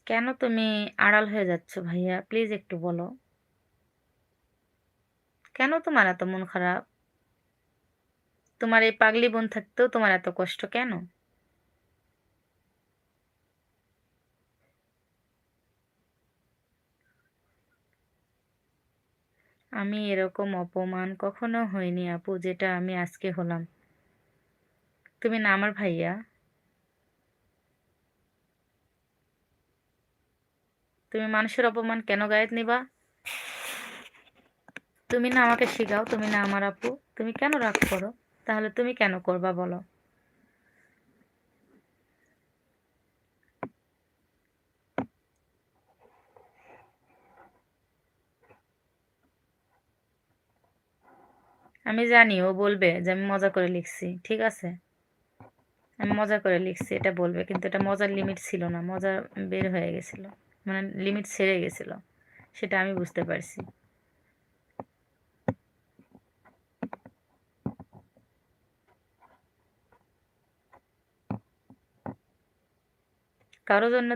কেন তুমি আড়াল হয়ে যাচ্ছ ভাইয়া? প্লিজ একটু বলো। কেন তোমার এত মন খারাপ? তোমার এই পাগলি বোন থাকতেও তোমার এত কষ্ট কেন? আমি এরকম অপমান কখনো হইনি আপু, যেটা আমি আজকে হলাম। তুমি না আমার ভাইয়া? তুমি মানুষের অপমান কেন গায়ে নিবা? তুমি না আমাকে শিখাও, তুমি না আমার আপু। তুমি কেন রাগ করো? তাহলে তুমি কেন করবা বলো? আমি জানি ও বলবে যে আমি মজা করে লিখছি, ঠিক আছে। আমি মজা করে লিখছি এটা বলবে, কিন্তু এটা মজার লিমিট ছিল না, মজা বের হয়ে গেছিল, মানে লিমিট ছেড়ে গেছিল। সেটা আমি বুঝতে পারছি। কারো জন্য